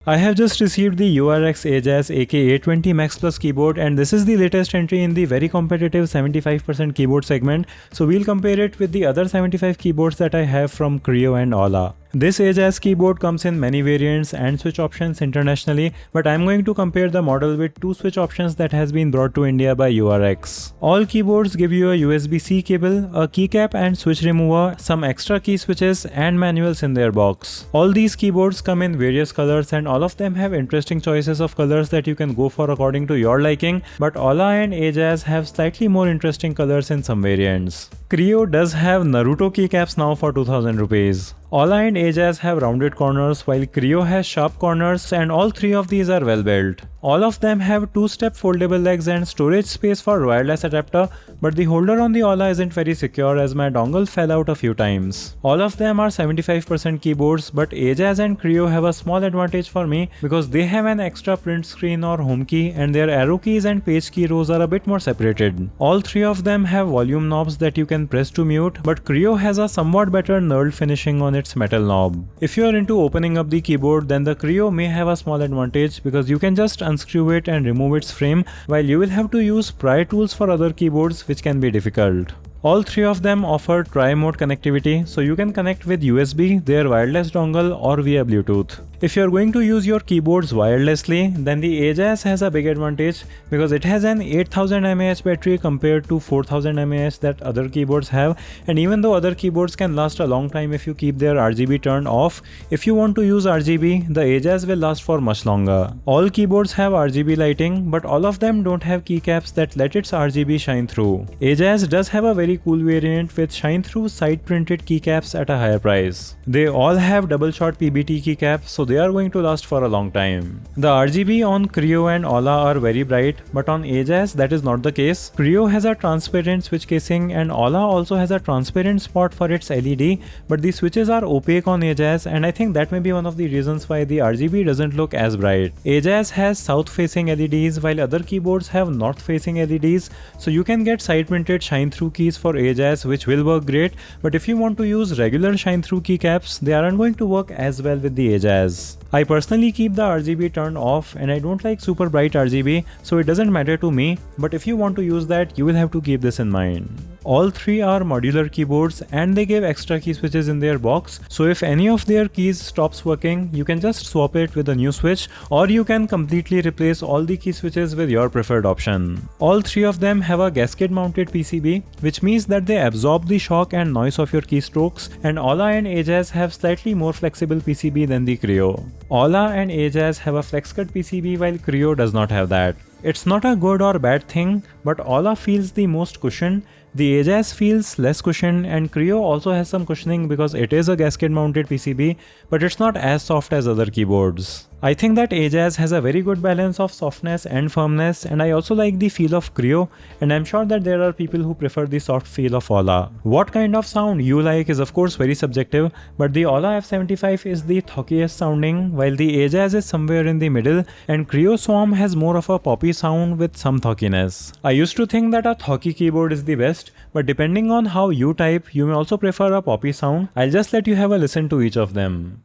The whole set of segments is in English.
I have just received the URX Ajazz AK820 Max Plus keyboard, and this is the latest entry in the very competitive 75% keyboard segment, so we'll compare it with the other 75 keyboards that I have from Kreo and Aula. This Ajazz keyboard comes in many variants and switch options internationally, but I'm going to compare the model with two switch options that has been brought to India by URX. All keyboards give you a USB-C cable, a keycap and switch remover, some extra key switches and manuals in their box. All these keyboards come in various colors and all of them have interesting choices of colors that you can go for according to your liking, but Aula and Ajazz have slightly more interesting colors in some variants. Kreo does have Naruto keycaps now for 2000 rupees. Aula and Ajazz have rounded corners while Kreo has sharp corners, and all three of these are well built. All of them have two-step foldable legs and storage space for wireless adapter, but the holder on the Aula isn't very secure as my dongle fell out a few times. All of them are 75% keyboards, but Ajazz and Kreo have a small advantage for me because they have an extra print screen or home key and their arrow keys and page key rows are a bit more separated. All three of them have volume knobs that you can press to mute, but Kreo has a somewhat better knurled finishing on its metal knob. If you are into opening up the keyboard, then the Kreo may have a small advantage because you can just unscrew it and remove its frame, while you will have to use pry tools for other keyboards, which can be difficult. All three of them offer tri-mode connectivity, so you can connect with USB, their wireless dongle or via Bluetooth. If you are going to use your keyboards wirelessly, then the Ajazz has a big advantage because it has an 8000 mAh battery compared to 4000 mAh that other keyboards have, and even though other keyboards can last a long time if you keep their RGB turned off, if you want to use RGB, the Ajazz will last for much longer. All keyboards have RGB lighting, but all of them don't have keycaps that let its RGB shine through. Ajazz does have a very cool variant with shine through side printed keycaps at a higher price. They all have double shot PBT keycaps, so they are going to last for a long time. The RGB on Kreo and Aula are very bright, but on Ajazz that is not the case. Kreo has a transparent switch casing and Aula also has a transparent spot for its LED, but the switches are opaque on Ajazz, and I think that may be one of the reasons why the RGB doesn't look as bright. Ajazz has south facing LEDs while other keyboards have north facing LEDs, so you can get side printed shine through keys for Ajazz, which will work great, but if you want to use regular shine through keycaps, they aren't going to work as well with the Ajazz. I personally keep the RGB turned off and I don't like super bright RGB, so it doesn't matter to me, but if you want to use that, you will have to keep this in mind. All three are modular keyboards and they give extra key switches in their box, so if any of their keys stops working, you can just swap it with a new switch, or you can completely replace all the key switches with your preferred option. All three of them have a gasket mounted PCB, which means that they absorb the shock and noise of your keystrokes, and Aula and Ajazz have slightly more flexible PCB than the Kreo. Aula and Ajazz have a flex cut PCB while Kreo does not have that. It's not a good or bad thing, but Aula feels the most cushion, the Ajazz feels less cushion, and Kreo also has some cushioning because it is a gasket mounted PCB, but it's not as soft as other keyboards. I think that Ajazz has a very good balance of softness and firmness, and I also like the feel of Kreo, and I'm sure that there are people who prefer the soft feel of Aula. What kind of sound you like is of course very subjective, but the Aula F75 is the thockiest sounding, while the Ajazz is somewhere in the middle, and Kreo Swarm has more of a poppy sound with some thockiness. I used to think that a thocky keyboard is the best, but depending on how you type, you may also prefer a poppy sound. I'll just let you have a listen to each of them.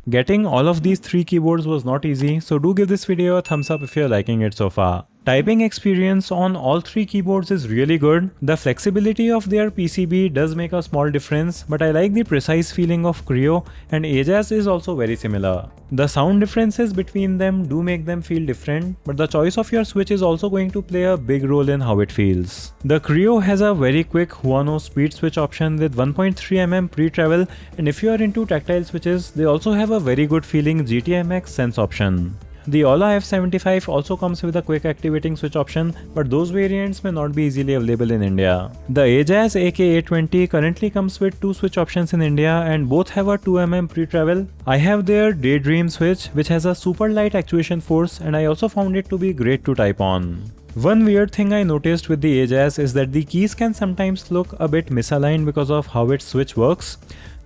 Getting all of these three keyboards was not easy, so do give this video a thumbs up if you're liking it so far. Typing experience on all three keyboards is really good. The flexibility of their PCB does make a small difference, but I like the precise feeling of Kreo, and Ajazz is also very similar. The sound differences between them do make them feel different, but the choice of your switch is also going to play a big role in how it feels. The Kreo has a very quick Huano speed switch option with 1.3 mm pre-travel, and if you are into tactile switches, they also have a very good feeling GTMX sense option. The Aula F75 also comes with a quick activating switch option, but those variants may not be easily available in India. The Ajazz AK820 currently comes with 2 switch options in India and both have a 2mm pre-travel. I have their Daydream switch which has a super light actuation force, and I also found it to be great to type on. One weird thing I noticed with the Ajazz is that the keys can sometimes look a bit misaligned because of how its switch works.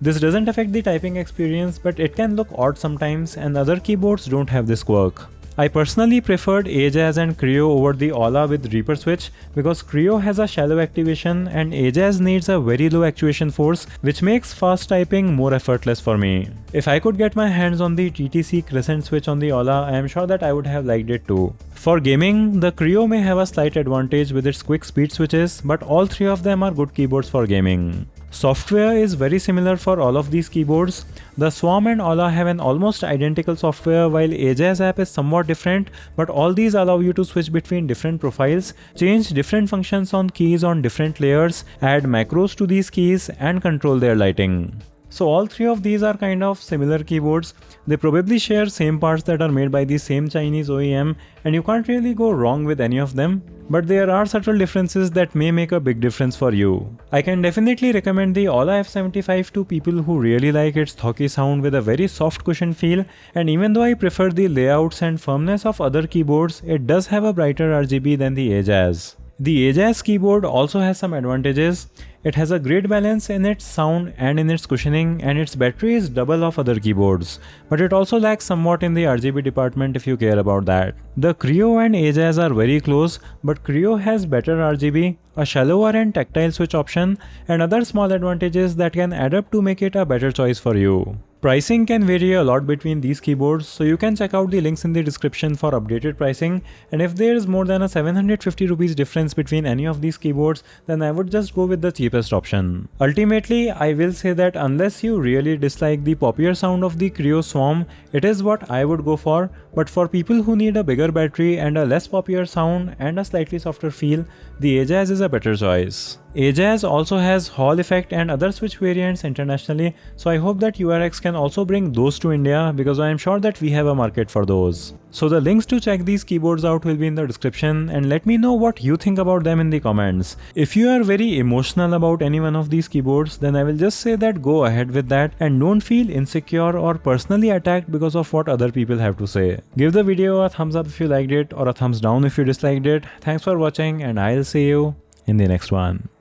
This doesn't affect the typing experience, but it can look odd sometimes, and other keyboards don't have this quirk. I personally preferred Ajazz and Kreo over the Aula with Reaper switch because Kreo has a shallow activation and Ajazz needs a very low actuation force, which makes fast typing more effortless for me. If I could get my hands on the TTC Crescent switch on the Aula, I am sure that I would have liked it too. For gaming, the Kreo may have a slight advantage with its quick speed switches, but all 3 of them are good keyboards for gaming. Software is very similar for all of these keyboards. The Swarm and Aula have an almost identical software, while Ajazz app is somewhat different, but all these allow you to switch between different profiles, change different functions on keys on different layers, add macros to these keys, and control their lighting. So all 3 of these are kind of similar keyboards. They probably share same parts that are made by the same Chinese OEM, and you can't really go wrong with any of them. But there are subtle differences that may make a big difference for you. I can definitely recommend the Aula F75 to people who really like its thocky sound with a very soft cushion feel, and even though I prefer the layouts and firmness of other keyboards, it does have a brighter RGB than the Ajazz. The Ajazz keyboard also has some advantages. It has a great balance in its sound and in its cushioning, and its battery is double of other keyboards, but it also lacks somewhat in the RGB department if you care about that. The Kreo and Ajazz are very close, but Kreo has better RGB, a shallower and tactile switch option, and other small advantages that can add up to make it a better choice for you. Pricing can vary a lot between these keyboards, so you can check out the links in the description for updated pricing, and if there is more than a 750 rupees difference between any of these keyboards, then I would just go with the cheapest option. Ultimately, I will say that unless you really dislike the poppier sound of the Kreo Swarm, it is what I would go for, but for people who need a bigger battery and a less poppier sound and a slightly softer feel, the Ajazz is a better choice. Ajazz also has Hall effect and other switch variants internationally, so I hope that URX can also bring those to India because I am sure that we have a market for those. So the links to check these keyboards out will be in the description, and let me know what you think about them in the comments. If you are very emotional about any one of these keyboards, then I will just say that go ahead with that and don't feel insecure or personally attacked because of what other people have to say. Give the video a thumbs up if you liked it or a thumbs down if you disliked it. Thanks for watching, and I'll see you in the next one.